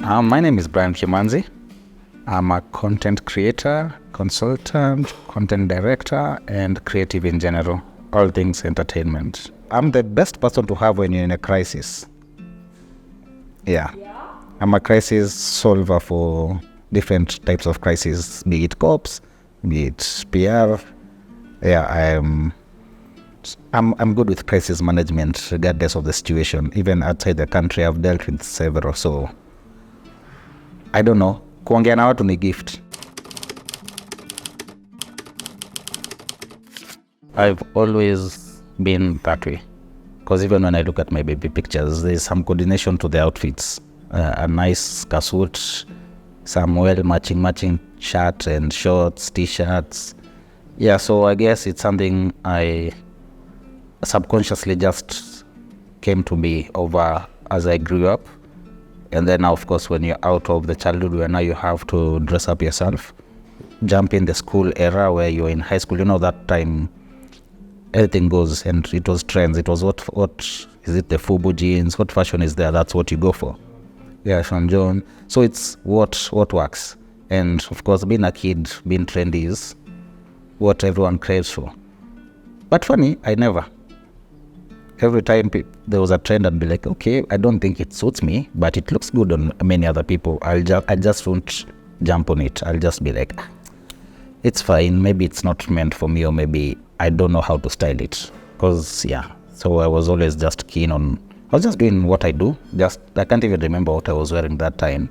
My name is Brian Kimanzi. I'm a content creator, consultant, content director, and creative in general, all things entertainment. I'm the best person to have when you're in a crisis. Yeah. I'm a crisis solver for different types of crises, be it cops, be it PR. Yeah, I'm good with crisis management regardless of the situation. Even outside the country, I've dealt with several. So, I don't know. Kuongea na watu ni gift. I've always been that way. Because even when I look at my baby pictures, there's some coordination to the outfits. A nice suit, some matching shirt and shorts, t-shirts. Yeah, so I guess it's something I subconsciously just came to me over as I grew up. And then now, of course, when you're out of the childhood where now you have to dress up yourself, jump in the school era where you're in high school, that time everything goes, and it was trends. It was what is it, the FUBU jeans, what fashion is there, that's what you go for. Yeah, Sean John. So it's what works. And of course, being a kid, being trendy is what everyone craves for. But funny, I never. Every time there was a trend, I'd be like, okay, I don't think it suits me, but it looks good on many other people. I just won't jump on it. I'll just be like, it's fine. Maybe it's not meant for me, or maybe I don't know how to style it. Because, yeah, so I was always just keen on, I was just doing what I do. I can't even remember what I was wearing that time.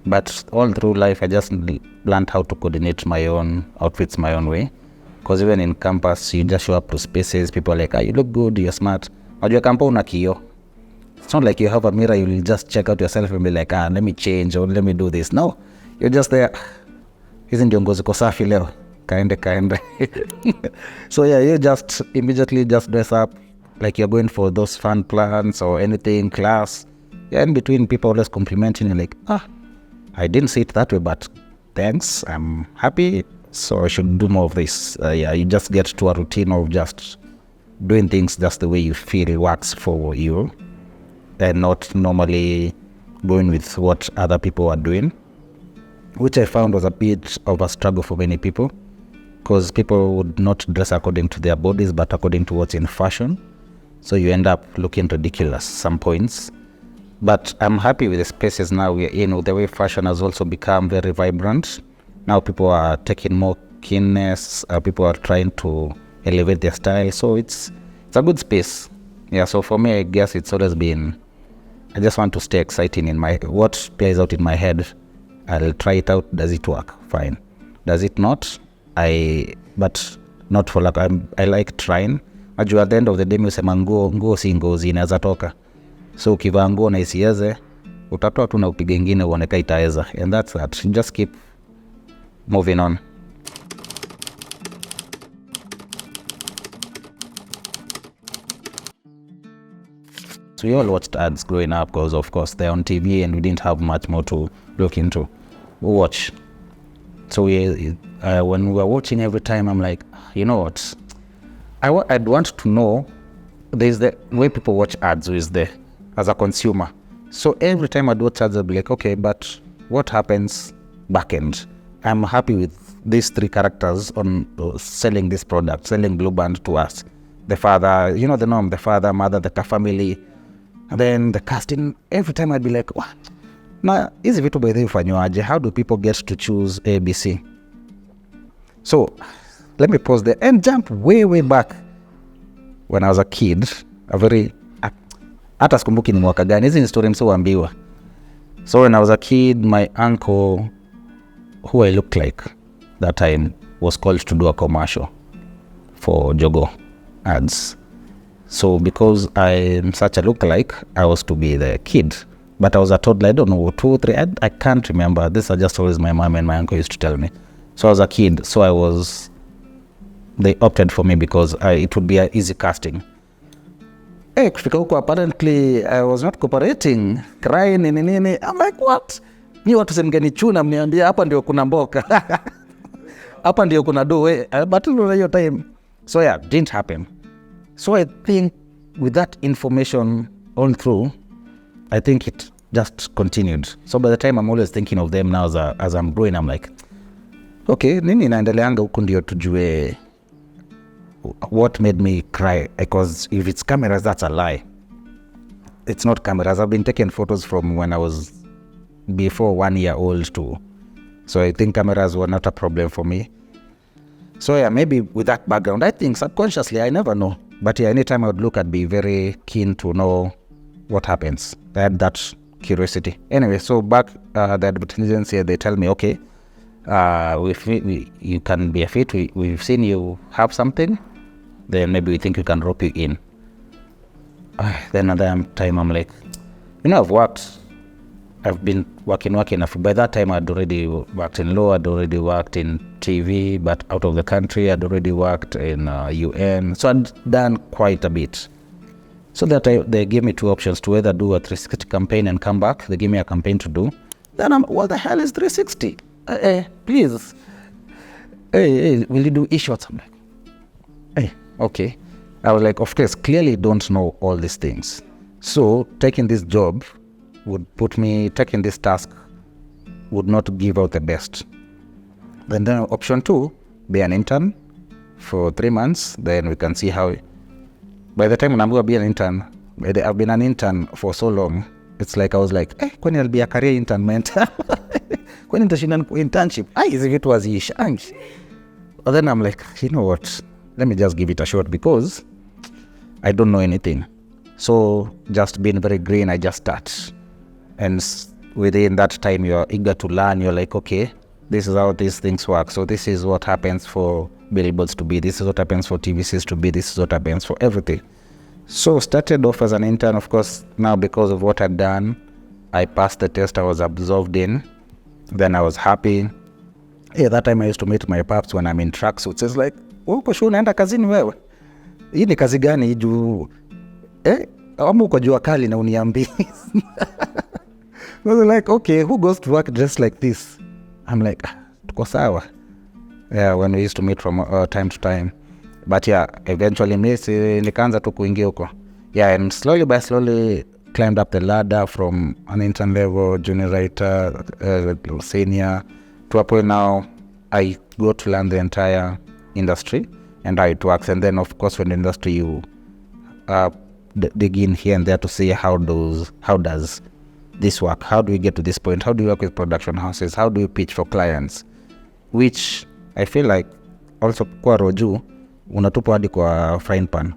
But all through life, I just learned how to coordinate my own outfits my own way. Because even in campus, you just show up to spaces, people are like, you look good, you're smart. Unajua kampo una kioo. It's not like you have a mirror, you'll just check out yourself and be like, let me change or let me do this. No, you're just there. Hizi ndio ngozi ko safi leo. Kaende. So yeah, you just immediately just dress up like you're going for those fun plans or anything, class. Yeah, in between, people always complimenting you like, I didn't see it that way, but thanks, I'm happy. So I should do more of this. You just get to a routine of just doing things just the way you feel works for you, and not normally going with what other people are doing, which I found was a bit of a struggle for many people, because people would not dress according to their bodies, but according to what's in fashion. So you end up looking ridiculous some points. But I'm happy with the spaces now we're in, the way fashion has also become very vibrant. Now people are taking more keenness, people are trying to elevate their style. So it's a good space. Yeah, so for me, I guess it's always been, I just want to stay exciting in what plays out in my head. I'll try it out. Does it work? Fine. Does it not? But not for luck. I like trying. At the end of the day, msema nguo si ngozi inaweza toka. So ukivaa nguo na isiweze, utatoa tu na upige ingine uoneka itaweza. And that's that. Just keep moving on. So we all watched ads growing up because, of course, they're on TV and we didn't have much more to look into. We watch. So when we were watching every time, I'm like, you know what? I'd want to know, there's the way people watch ads is there as a consumer. So every time I'd watch ads, I'd be like, okay, but what happens back end? I'm happy with these three characters on selling this product, selling Blue Band to us. The father, the norm, the father, mother, the family, and then the casting. Every time I'd be like, what? Now, hizi vitu by the way, how do people get to choose ABC? So, let me pause there and jump way back. When I was a kid, hata sikumbuki ni mwaka gani, hizi ni story msoambiwa. So when I was a kid, my uncle, who I looked like that time, was called to do a commercial for Jogo ads. So because I'm such a lookalike, I was to be the kid. But I was a toddler, I don't know, 2, 3, I can't remember. These are just always my mom and my uncle used to tell me. So I was a kid, so they opted for me because it would be an easy casting. Kufika huko, apparently I was not cooperating, crying, nini. I'm like, what? Ni watu semgenichuna mniambia hapa ndio kuna mboka. Hapa ndio kuna do. But hiyo time. So yeah, didn't happen. So I think with that information on through, I think just continued. So by the time I'm always thinking of them now as I'm growing, I'm like, okay, nini inaendeleanga huku ndio tujue what made me cry. Because if it's cameras, that's a lie. It's not cameras. I've been taking photos from when I was before 1 year old too. So I think cameras were not a problem for me. So yeah, maybe with that background, I think subconsciously, I never know. But yeah, anytime I would look, I'd be very keen to know what happens. I had that curiosity. Anyway, so back the advertisements here, they tell me, okay, you can be a fit. We've seen you have something. Then maybe we think we can rope you in. Then another time I'm like, I've been working. By that time, I'd already worked in law, I'd already worked in TV, but out of the country, I'd already worked in UN. So I'd done quite a bit. So that they gave me two options to either do a 360 campaign and come back. They gave me a campaign to do. Then what the hell is 360? Please. Hey, will you do e-shots? I'm like, hey, okay. I was like, of course, clearly don't know all these things. So taking this job taking this task would not give out the best. Then option 2, be an intern for 3 months. Then we can see how. By the time I'm going to be an intern, I've been an intern for so long. It's like I was like, kwani I'll be a career intern, man. Kwani nitashinda internship? As if it was ishangi. But then I'm like, you know what? Let me just give it a shot because I don't know anything. So just being very green, I just start. And within that time, you're eager to learn. You're like, okay, this is how these things work. So this is what happens for billboards to be. This is what happens for TVCs to be. This is what happens for everything. So started off as an intern. Of course, now because of what I'd done, I passed the test. I was absorbed in. Then I was happy. That time I used to meet my paps when I'm in tracksuits. It's like, uko shule unaenda kazini wewe? Hii ni kazi gani juu? Ama uko jua kali na uniambi? I was like, okay, who goes to work dressed like this? I'm like, tuko sawa. Yeah, when we used to meet from time to time. But yeah, eventually nikaanza tu kuingia huko. Yeah, and slowly climbed up the ladder from an intern level, junior writer, senior, to a point now I go to learn the entire industry and how it works. And then, of course, when the industry, you dig in here and there to see how does this work? How do we get to this point? How do you work with production houses? How do you pitch for clients? Which I feel like also kwa roju, unatupa hadi kwa frying pan.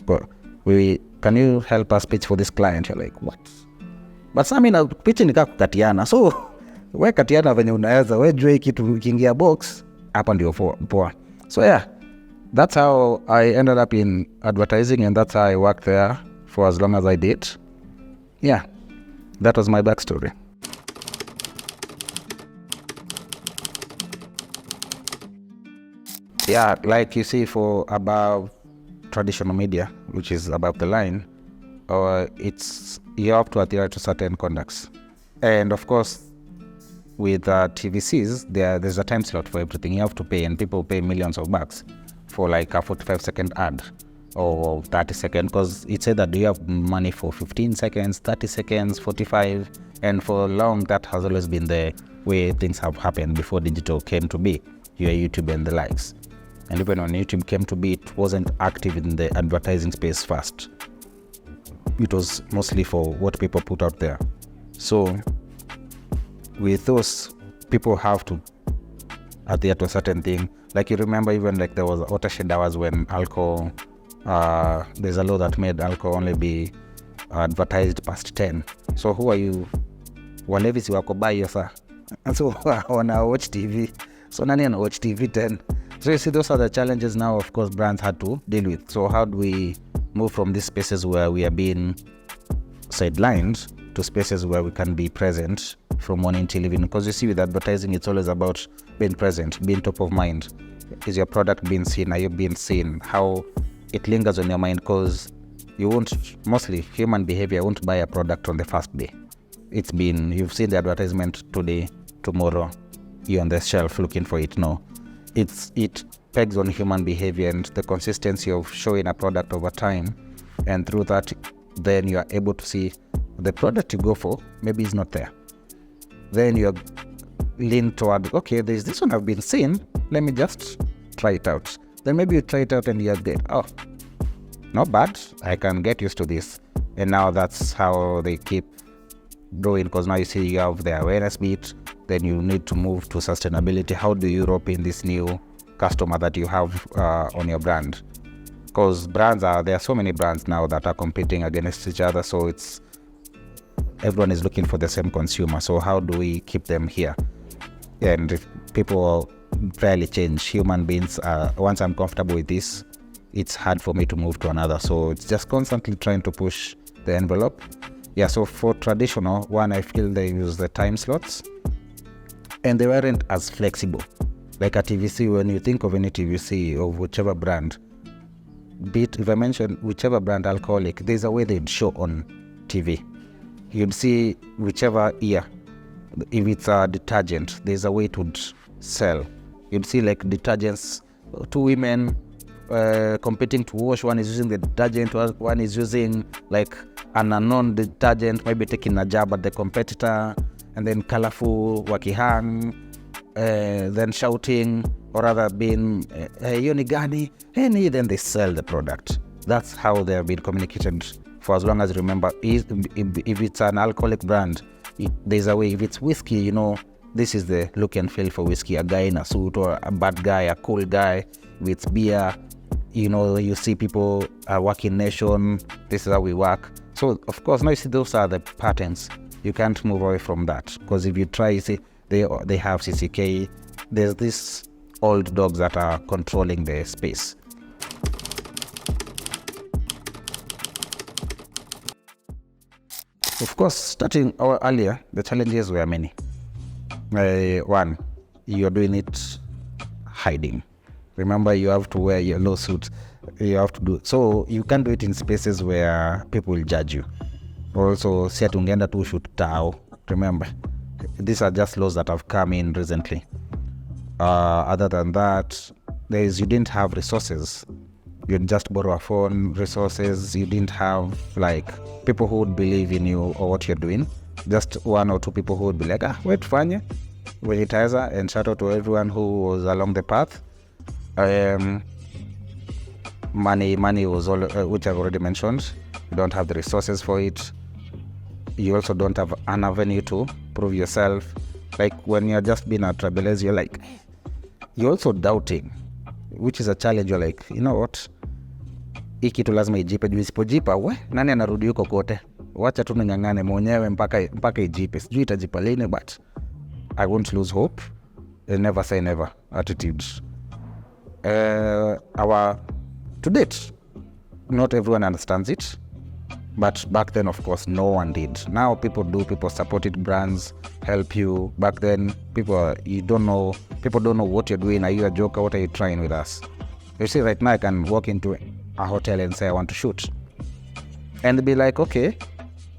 Can you help us pitch for this client? You're like, what? But sami na pitch ni katiana. So, we katiana venye unaweza, we jue kitu kingia box, hapa ndio poa. So yeah, that's how I ended up in advertising, and that's how I worked there for as long as I did. Yeah, that was my backstory. Yeah, like you see, for above traditional media, which is above the line, you have to adhere to certain conducts. And of course, with TVCs, there's a time slot for everything. You have to pay, and people pay millions of bucks for like a 45-second ad or 30 seconds, because it's either do you have money for 15 seconds, 30 seconds, 45, and for long that has always been the way things have happened before digital came to be, your YouTube and the likes. And even when YouTube came to be, it wasn't active in the advertising space first. It was mostly for what people put out there. So with those, people have to adhere to a certain thing. Like you remember, even like there was watershed hours when alcohol, there's a law that made alcohol only be advertised past 10. So who are you? Walevi si wako buy your sir. And so wana watch TV. So nani ana watch TV 10? So you see, those are the challenges now, of course, brands had to deal with. So how do we move from these spaces where we are being sidelined to spaces where we can be present from morning till evening? Because you see, with advertising, it's always about being present, being top of mind. Is your product being seen? Are you being seen? How it lingers on your mind, because you won't, mostly human behavior, won't buy a product on the first day. It's been, you've seen the advertisement today, tomorrow, you're on the shelf looking for it. No. It pegs on human behavior and the consistency of showing a product over time, and through that then you are able to see the product you go for maybe is not there. Then you lean toward, okay, there's this one I've been seeing, let me just try it out. Then maybe you try it out and you get, oh, not bad, I can get used to this. And now that's how they keep growing, because now you see you have the awareness bit, then you need to move to sustainability. How do you rope in this new customer that you have on your brand? Because there are so many brands now that are competing against each other, so everyone is looking for the same consumer. So how do we keep them here? And if people rarely change. Human beings, once I'm comfortable with this, it's hard for me to move to another. So it's just constantly trying to push the envelope. Yeah, so for traditional one, I feel they use the time slots and they weren't as flexible. Like a TVC, when you think of any TVC of whichever brand, if I mention whichever brand alcoholic, there's a way they'd show on TV. You'd see whichever year, if it's a detergent, there's a way it would sell. You'd see like detergents, two women competing to wash. One is using the detergent, one is using like an unknown detergent, maybe taking a jab at the competitor, and then colorful wakihang, then shouting, or rather being yoni gani, and then they sell the product. That's how they have been communicated for as long as you remember. If it's an alcoholic brand, there's a way. If it's whiskey, this is the look and feel for whiskey. A guy in a suit, or a bad guy, a cool guy. If it's beer, you see people working nation. This is how we work. So of course, now you see those are the patterns. You can't move away from that, because if you try, you see they have CCK. There's these old dogs that are controlling the space. Of course, starting earlier, the challenges were many. One, you're doing it hiding. Remember, you have to wear yellow suit. You have to do so. You can't do it in spaces where people will judge you. Also, si ati ungeenda tu shoot tao. Remember, these are just laws that have come in recently. Other than that, you didn't have resources. You'd just borrow a phone, resources. You didn't have like people who would believe in you or what you're doing. Just one or two people who would be like, wait, fanye, Welitaza, and shout out to everyone who was along the path. Money was all, which I've already mentioned. You don't have the resources for it. You also don't have an avenue to prove yourself. Like when you're just being a trailblazer, you're also doubting, which is a challenge. You're like, you know what, hii kitu lazima ijipe, juu isipojipa nani anarudi yuko kote, wacha tu ning'ang'ane mwenyewe mpaka ijipe. Sijui itajipa lini, but I won't lose hope. Never say never attitude. To date, not everyone understands it, but back then, of course, no one did. Now people supported brands help you. Back then, people don't know what you're doing. Are you a joker? What are you trying with us? You see, right now I can walk into a hotel and say I want to shoot, and be like, okay,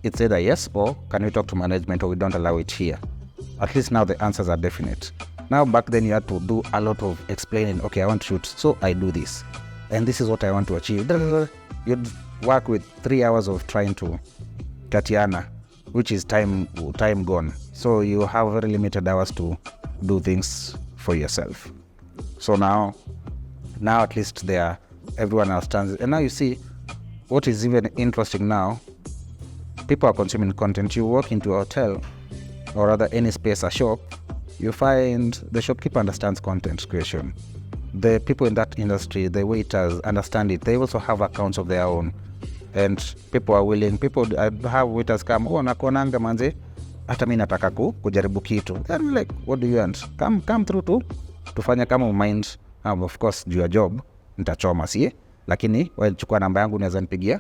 it's either yes or can we talk to management, or we don't allow it here. At least now the answers are definite. Now back then you had to do a lot of explaining. Okay, I want to shoot, so I do this, and this is what I want to achieve. You'd work with 3 hours of trying to Tatiana, which is time gone. So you have very limited hours to do things for yourself. So now at least everyone understands it. And now you see what is even interesting now. People are consuming content. You walk into a hotel or rather any space, a shop, you find the shopkeeper understands content creation. The people in that industry, the waiters understand it. They also have accounts of their own. And people are willing. I have waiters come, nakuonanga manze, hata mimi nataka kujaribu kitu. Then we're like, what do you want? Come through tufanye kama mind. Of course, do your job, nitachoma sie. Lakini, chukua namba yangu unaweza nipigia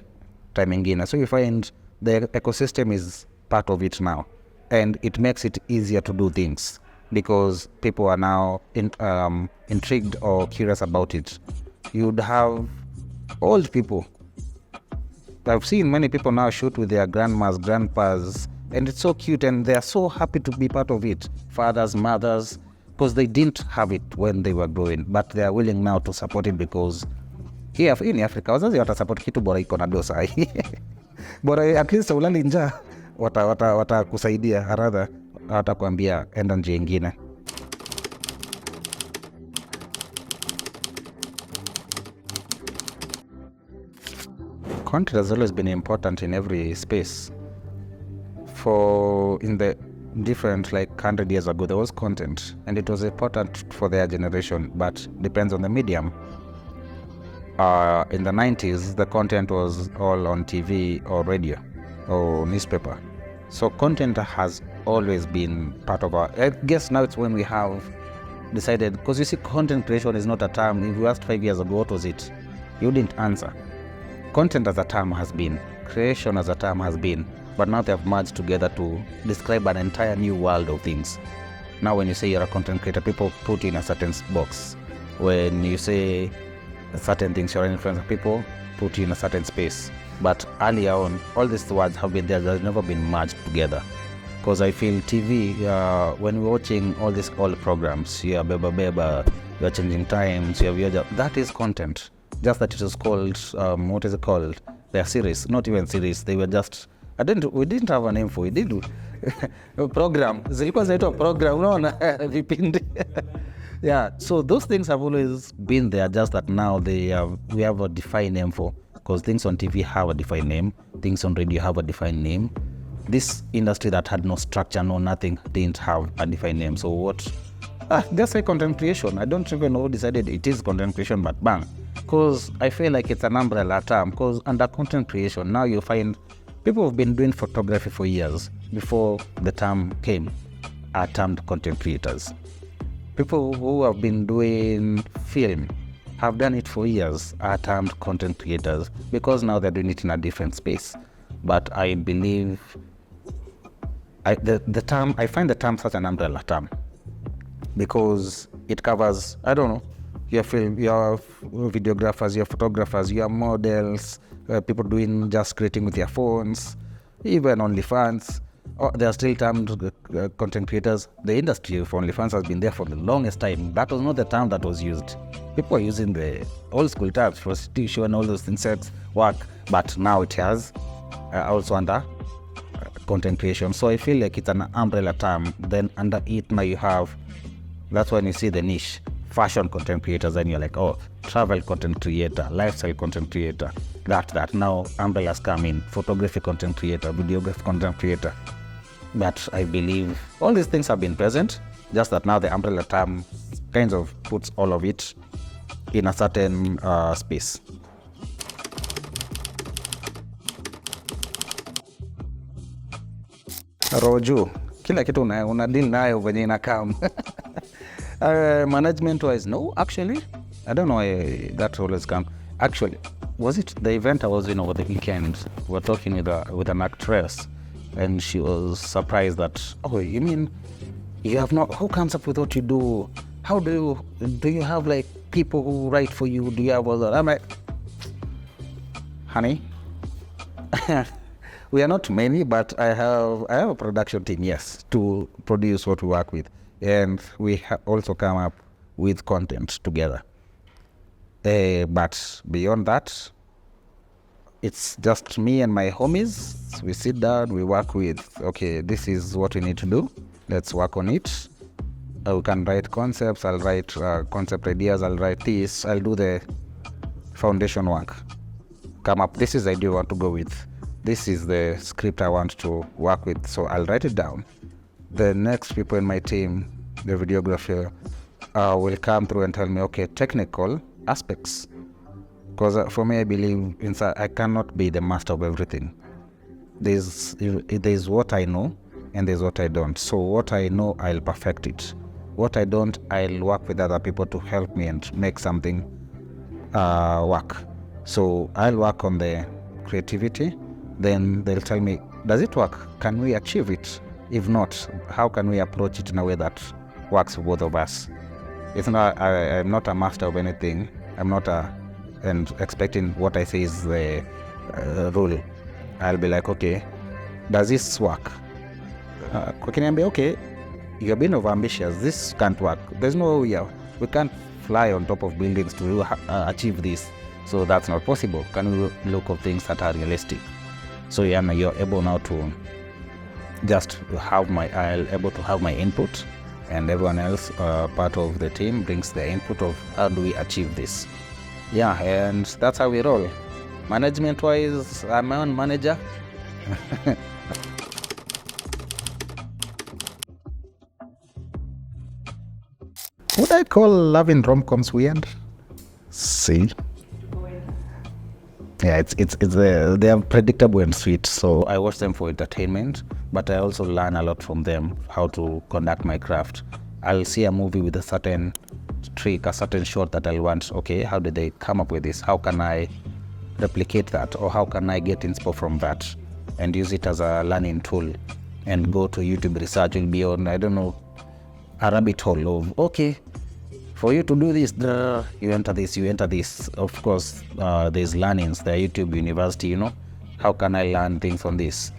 time ingine. So you find the ecosystem is part of it now. And it makes it easier to do things, because people are now intrigued or curious about it. You'd have old people. I've seen many people now shoot with their grandmas, grandpas, and it's so cute, and they're so happy to be part of it. Fathers, mothers, because they didn't have it when they were growing, but they are willing now to support it, because here in Africa, wazazi watasupport kitu bora iko na dosa. Bora at least ulali njaa, watakusaidia rather watakwambia enda njia ingine. Content has always been important in every space. In the different, like 100 years ago, there was content and it was important for their generation, but depends on the medium. In the 90s, the content was all on TV or radio or newspaper. So content has always been part of I guess now it's when we have decided, because you see, content creation is not a term. If you asked 5 years ago, what was it? You didn't answer. Content as a term has been, creation as a term has been, but now they have merged together to describe an entire new world of things. Now when you say you're a content creator, people put you in a certain box. When you say certain things, you're an influencer, people put you in a certain space. But earlier on, all these words have been there, they've never been merged together. Because I feel TV, when we're watching all these old programs, you're Beba, you're Changing Times, that is content. Just that it was called, what is it called? They're series, not even series. They were just, we didn't have a name for it, did we? Program. Zilikuwa zaitwa program, unaona vipindi. Yeah, so those things have always been there, just that now we have a defined name for, because things on TV have a defined name, things on radio have a defined name. This industry that had no structure, no nothing, didn't have a defined name. So what? Just say content creation. I don't even know who decided it is content creation, but bang. Because I feel like it's an umbrella term, because under content creation, now you find people have been doing photography for years before the term came, are termed content creators. People who have been doing film have done it for years, are termed content creators, because now they're doing it in a different space. But I believe I find the term such an umbrella term, because it covers, I don't know, your film, your videographers, your photographers, your models, people doing just creating with their phones, even Onlyfans. They are still termed content creators. The industry of Onlyfans has been there for the longest time. That was not the term that was used. People are using the old school terms, prostitution, all those things, sex, work, but now it has also under content creation. So I feel like it's an umbrella term. Then under it now you have, that's when you see the niche, fashion content creators, and you're like, oh, travel content creator, lifestyle content creator, that. Now umbrellas come in, photography content creator, videography content creator. But I believe all these things have been present, just that now the umbrella term kind of puts all of it in a certain space. Roju, kila kitu una deal nayo venye inakam. Management wise, no, actually, I don't know why that always come. Actually, was it the event I was in over the weekend? We were talking with an actress, and she was surprised that, oh, you mean you have not, who comes up with what you do? How do you have like people who write for you? Do you have all that? I'm like, honey, we are not many, but I have a production team, yes, to produce what we work with. And we also come up with content together. But beyond that, it's just me and my homies. We sit down, we work with, okay, this is what we need to do. Let's work on it. We can write concepts, I'll write concept ideas, I'll write this, I'll do the foundation work. Come up, this is the idea I want to go with. This is the script I want to work with, so I'll write it down. The next people in my team, the videographer, will come through and tell me, okay, technical aspects. Because for me, I believe I cannot be the master of everything. There's what I know and there's what I don't. So what I know, I'll perfect it. What I don't, I'll work with other people to help me and make something work. So I'll work on the creativity. Then they'll tell me, does it work? Can we achieve it? If not, how can we approach it in a way that works for both of us? It's not, I'm not a master of anything. I'm not and expecting what I say is the rule. I'll be like, okay, does this work? Okay, you're being overambitious. This can't work. There's no way we can't fly on top of buildings to achieve this. So that's not possible. Can we look at things that are realistic? So you're able now to just I'll able to have my input, and everyone else part of the team brings their input of how do we achieve this. Yeah, and that's how we roll. Management wise, I'm my own manager. Would I call loving rom-coms weird? See? Yeah, they are predictable and sweet. So I watch them for entertainment, but I also learn a lot from them, how to conduct my craft. I'll see a movie with a certain trick, a certain shot that I'll want. Okay, how did they come up with this? How can I replicate that? Or how can I get inspo from that and use it as a learning tool and go to YouTube research? Will be on, I don't know, a rabbit hole of, okay, for you to do this, you enter this. Of course, there's learnings, there YouTube University, how can I learn things on this?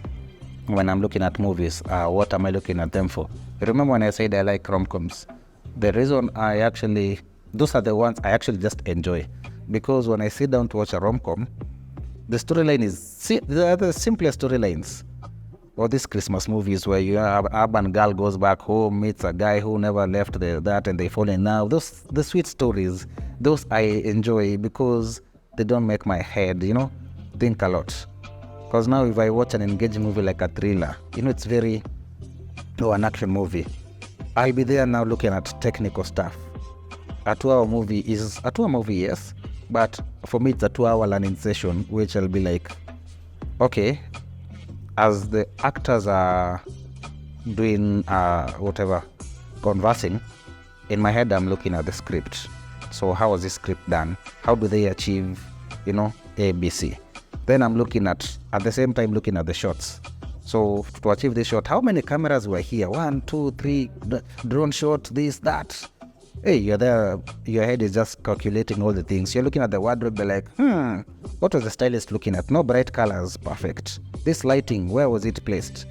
When I'm looking at movies, what am I looking at them for? Remember when I said I like rom-coms? The reason those are the ones I actually just enjoy. Because when I sit down to watch a rom-com, the storyline are the simplest storylines. Or these Christmas movies where you have an urban girl goes back home, meets a guy who never left that, and they fall in love. The sweet stories, those I enjoy because they don't make my head, think a lot. Because now if I watch an engaging movie like a thriller, it's very, an action movie, I'll be there now looking at technical stuff. A 2-hour movie is a 2-hour movie, yes, but for me it's a 2-hour learning session, which I'll be like, okay, as the actors are doing conversing, in my head I'm looking at the script. So how was this script done? How do they achieve, A, B, C? Then I'm looking at the same time looking at the shots. So to achieve this shot, how many cameras were here? 1, 2, 3, drone shot, this, that. Hey, you're there, your head is just calculating all the things. You're looking at the wardrobe, you're like, what was the stylist looking at? No bright colors, perfect. This lighting, where was it placed?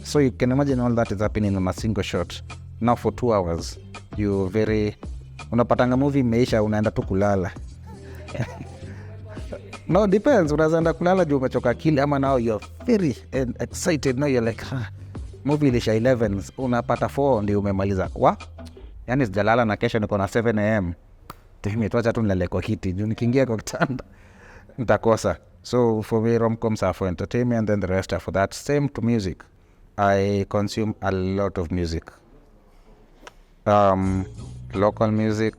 So you can imagine all that is happening in a single shot. Now for 2 hours, unapatanga movie imeisha, unaenda tu kulala. No, depends, unaweza enda kulala juu umechoka akili, ama now you're very excited, now you're like, movie ilisha 11, unapata 4 ndio umemaliza. Yani sijalala na kesho niko na 7 am. Tuacha tu nilale kwa kiti, juu nikiingia kwa kitanda nitakosa. So for me, rom-coms are for entertainment, and the rest are for that. Same to music. I consume a lot of music. Local music,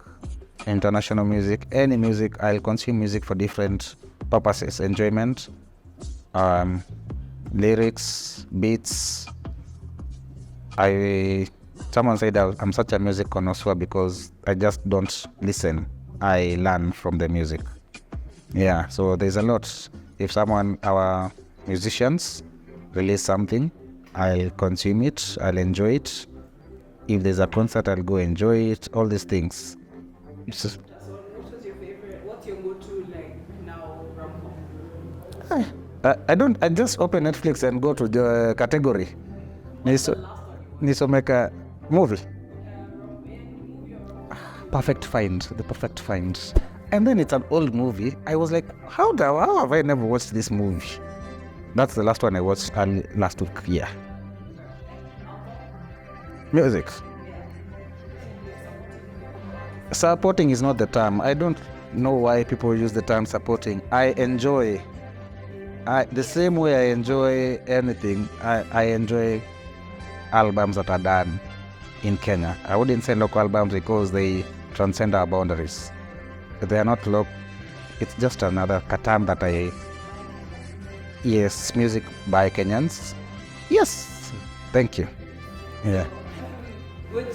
international music, any music. I'll consume music for different purposes. Enjoyment, lyrics, beats. Someone said I'm such a music connoisseur because I just don't listen. I learn from the music. Yeah, so there's a lot. If our musicians release something, I'll consume it, I'll enjoy it. If there's a concert, I'll go enjoy it, all these things. So what was your favorite, what's your go-to now rom-com? I just open Netflix and go to the category. Nisomeka movie. Perfect find, the perfect find. And then it's an old movie. I was like, how have I never watched this movie? That's the last one I watched last week, yeah. Music. Supporting is not the term. I don't know why people use the term supporting. I enjoy. The same way I enjoy anything, I enjoy albums that are done in Kenya. I wouldn't say local albums because they transcend our boundaries. They are not local. It's just another term that yes, music by Kenyans. Yes, thank you. Yeah. Which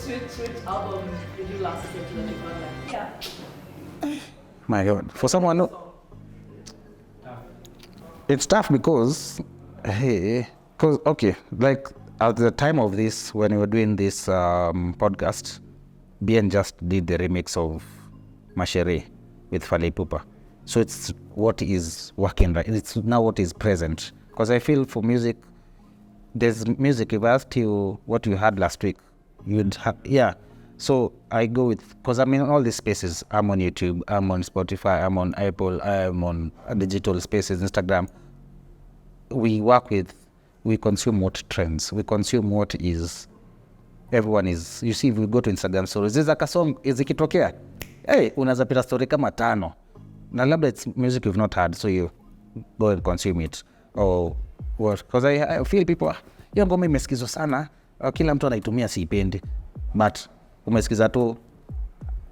album did you last listen to and you were like, My God, for someone who... It's tough because, okay, like at the time of this, when we were doing this podcast, BN just did the remix of Mashere with Fally Ipupa. So it's what is working right. It's now what is present. Because I feel for music, there's music. If I asked you what you had last week, you'd have, yeah. So I go with, because I'm in all these spaces. I'm on YouTube, I'm on Spotify, I'm on Apple, I'm on digital spaces, Instagram. We we consume what trends. We consume what is, everyone is, you see, if we go to Instagram stories, there's like a song, ikitokea, hey, unaweza pita story kama 5. Na labda it's music you've not heard, so you go and consume it. Or what? Because I feel people, hiyo ngoma imesikizwa sana, kila mtu anaitumia siipendi. But umesikiza tu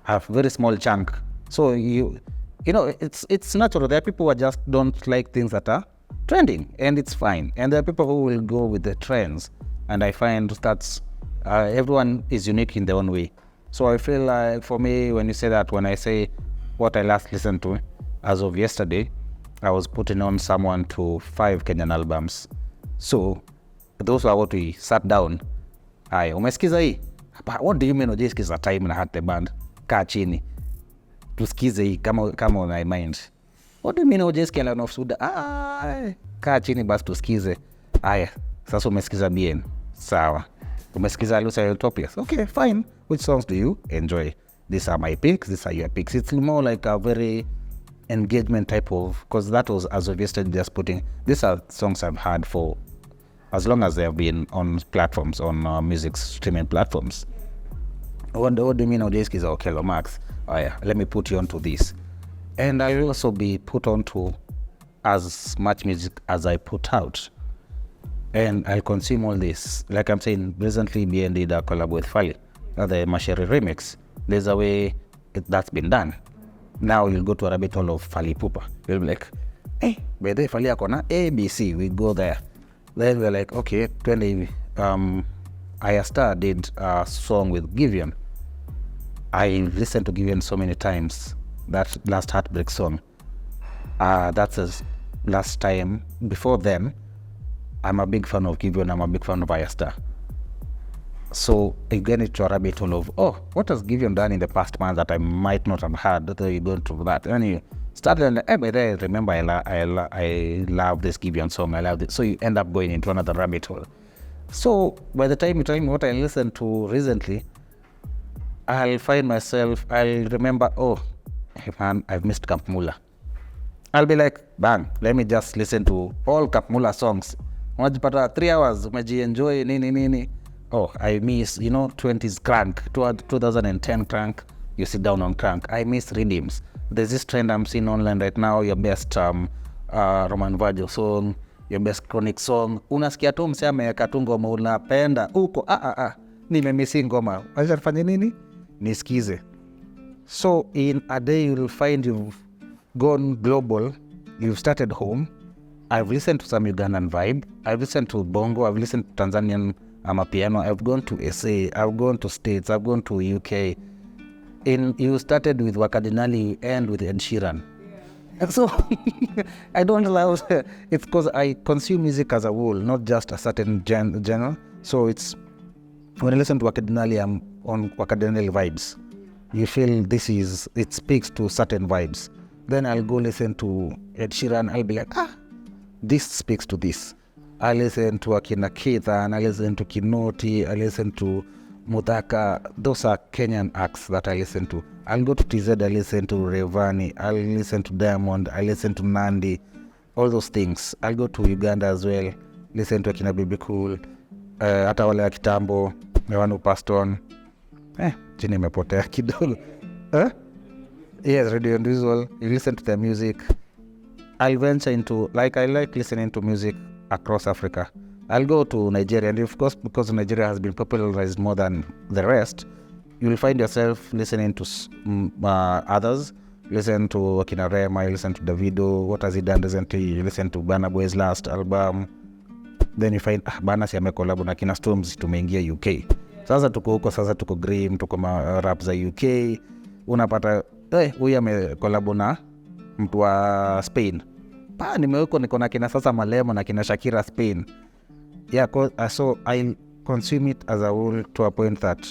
a very small chunk. So you know, it's natural. There are people who just don't like things that are trending, and it's fine. And there are people who will go with the trends. And I find that's everyone is unique in their own way. So I feel like for me, when you say that, when I say what I last listened to, as of yesterday, I was putting on someone to 5 Kenyan albums. So those are what we sat down. Umesikiza hii? What do you mean ujiskiza time na hat the band? Kaa chini. Tusikize hii kama una mind. What do you mean ujiskiza Lion of Suda? Kaa chini basi tusikize. Aya, sasa umesikiza bien. Sawa. Umesikiza Lucia Utopias? Okay, fine. Which songs do you enjoy? These are my picks, these are your picks. It's more like a very engagement type of, because that was as of yesterday just putting, these are songs I've heard for as long as they have been on platforms, on music streaming platforms. What do you mean Odeski is okay, Max? Oh yeah, let me put you onto this. And I will also be put onto as much music as I put out. And I'll consume all this. Like I'm saying, recently BN did a collab with Fali, the Masheri remix. There's a way that's been done. Now you'll go to a rabbit hole of Fali Pupa. You'll be like, hey, by the Fali akona ABC, we go there. Then we're like, okay, 20, Ayastar did a song with Giveon. I listened to Giveon so many times. That last Heartbreak song. That's his last time. Before then, I'm a big fan of Giveon, I'm a big fan of Ayastar. So again, it's a rabbit hole of, what has Giveon done in the past month that I might not have heard? So you go into that. And you started, by then I remember I love this Giveon song, I love it. So you end up going into another rabbit hole. So by the time you tell me what I listened to recently, I'll find myself, I'll remember, man, I've missed Camp Mula. I'll be like, bang, let me just listen to all Camp Mula songs. Unajipata 3 hours, umejienjoy, nini. I miss, 20s Crank, 2010 Crank, you sit down on Crank. I miss Redeems. There's this trend I'm seeing online right now, your best Roman Virgil song, your best Chronic song. Unasikia tu msea ameweka tu ngoma unapenda, uko, nimemisi ngoma. Acha nifanye nini? Nisikize. So in a day you'll find you've gone global, you've started home. I've listened to some Ugandan vibe, I've listened to Bongo, I've listened to Tanzanian Amapiano, I've gone to SA, I've gone to States, I've gone to UK. You started with Wakadinali, you end with Ed Sheeran. And so I don't allow it's because I consume music as a whole, not just a certain genre. So it's, when I listen to Wakadinali, I'm on Wakadinali vibes. You feel it speaks to certain vibes. Then I'll go listen to Ed Sheeran, I'll be like, this speaks to this. I listen to Akina Keithan, I listen to Kinoti, I listen to Mudaka. Those are Kenyan acts that I listen to. I'll go to TZ, I listen to Rayvanny, I'll listen to Diamond, I listen to Nandi, all those things. I'll go to Uganda as well, listen to Akina Baby Cool, hata wale wa kitambo, the one who passed on. Jini mepotea kidogo. Yes, Radio and Visual, you listen to their music. I'll venture into, I like listening to music across Africa. I'll go to Nigeria, and of course, because Nigeria has been popularized more than the rest, you'll find yourself listening to others. Listen to Akina Rema, listen to Davido, what has he done recently, you listen to Burna Boy's last album. Then you find, Burna si amekolabo na Kina Storms, tumeingia UK. Sasa tuko huko, sasa tuko Grimm, tuko rap za UK. Unapata, huyu amekolabo na mtu wa Spain. Nimeweko niko na kina sasa Malemo na kina Shakira Spain. Yeah, so I'll consume it as a whole to a point that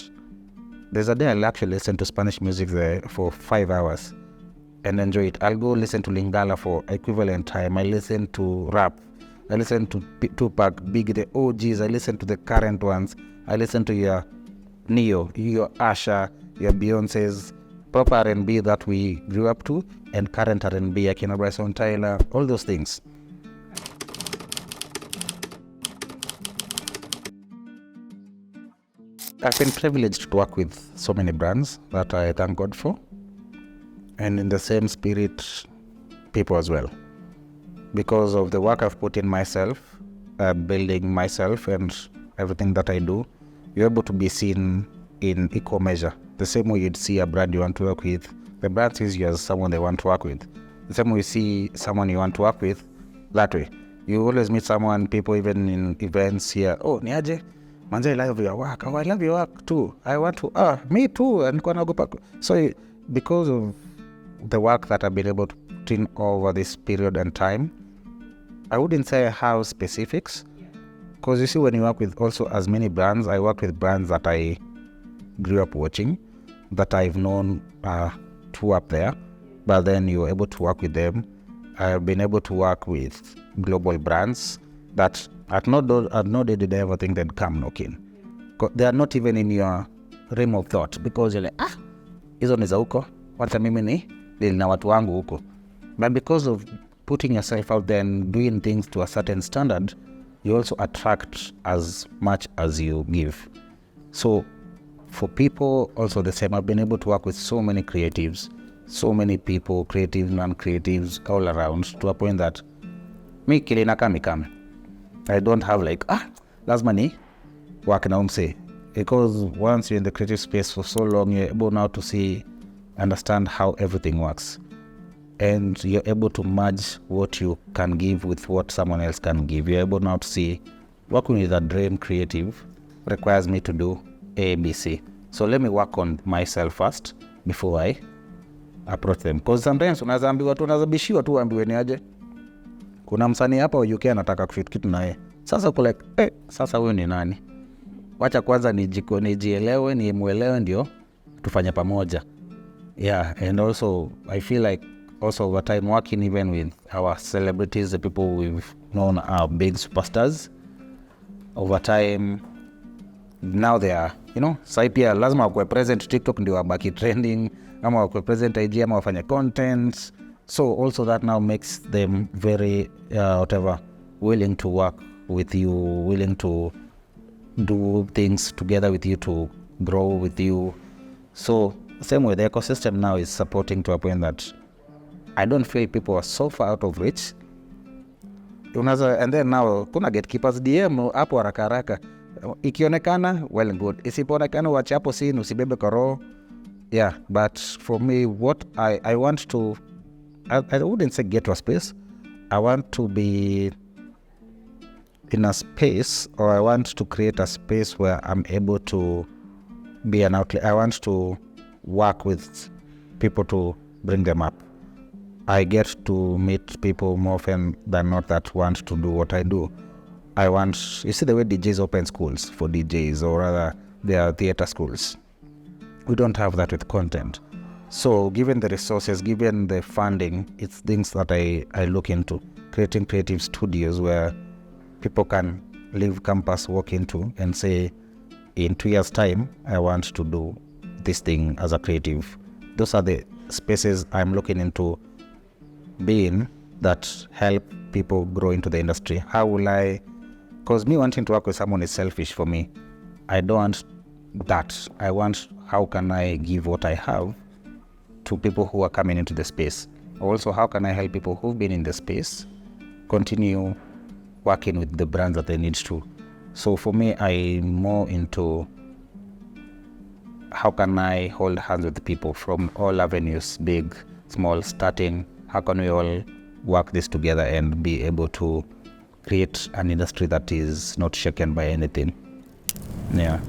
there's a day I'll actually listen to Spanish music there for 5 hours and enjoy it. I'll go listen to Lingala for equivalent time. I listen to rap. I listen to Tupac, Big, the OGs. I listen to the current ones. I listen to your Neo, your Asha, your Beyonce's, proper R&B that we grew up to, and current R&B, Akina Bryson Tyler, all those things. I've been privileged to work with so many brands that I thank God for. And in the same spirit, people as well. Because of the work I've put in myself, building myself and everything that I do, you're able to be seen in equal measure. The same way you'd see a brand you want to work with, the brand sees you as someone they want to work with. The same way you see someone you want to work with, that way. You always meet someone, people even in events here, oh, niaje? Manze, I love your work. Oh, I love your work too. I want to, me too. And so because of the work that I've been able to put in over this period and time, I wouldn't say I have specifics. Because you see, when you work with also as many brands, I work with brands that I grew up watching, that I've known two up there, but then you're able to work with them. I've been able to work with global brands that at no day did I ever think they'd come knocking. They are not even in your realm of thought, because you're like, hizo ni za huko, wacha mimi ni na watu wangu huko. But because of putting yourself out there and doing things to a certain standard, you also attract as much as you give. So for people, also the same. I've been able to work with so many creatives, so many people, creatives, non-creatives, all around, to a point that me kilinaka mikame. I don't have like, lazima ni work na umse. Because once you're in the creative space for so long, you're able now to understand how everything works. And you're able to merge what you can give with what someone else can give. You're able now to see, working with a dream creative requires me to do A, B, C. So let me work on myself first before I approach them. Because sometimes unazabishiwa tu ambiwe ni aje. Kuna msanii hapa wa UK anataka kufit kitu naye. Sasa uko like, sasa huyu ni nani? Wacha kwanza nijielewe, nimuelewe ndio tufanye pamoja. Yeah, and also I feel like also over time working even with our celebrities, the people we've known are big superstars. Over time, now they are, sai pia lazima wakwe present TikTok ndio wabaki trending, ama wakwe present IG, ama wafanye content. So also that now makes them very, willing to work with you, willing to do things together with you, to grow with you. So same way, the ecosystem now is supporting to a point that I don't feel people are so far out of reach. And then now, kuna gatekeepers DM hapo haraka. Ikionekana, well and good. Isipoonekana, wacha hapo scene, usibebe kwa roho. Yeah, but for me, what I want to, I wouldn't say get to a space. I want to be in a space, or I want to create a space where I'm able to be an outlet. I want to work with people to bring them up. I get to meet people more often than not that want to do what I do. You see the way DJs open schools for DJs, or rather they are theater schools. We don't have that with content. So given the resources, given the funding, it's things that I look into. Creating creative studios where people can leave campus, walk into and say, in 2 years' time, I want to do this thing as a creative. Those are the spaces I'm looking into being that help people grow into the industry. How will I, because me wanting to work with someone is selfish for me. I don't want that. I want, how can I give what I have to people who are coming into the space? Also, how can I help people who've been in the space continue working with the brands that they need to? So for me, I'm more into how can I hold hands with people from all avenues, big, small, starting. How can we all work this together and be able to create an industry that is not shaken by anything? Yeah.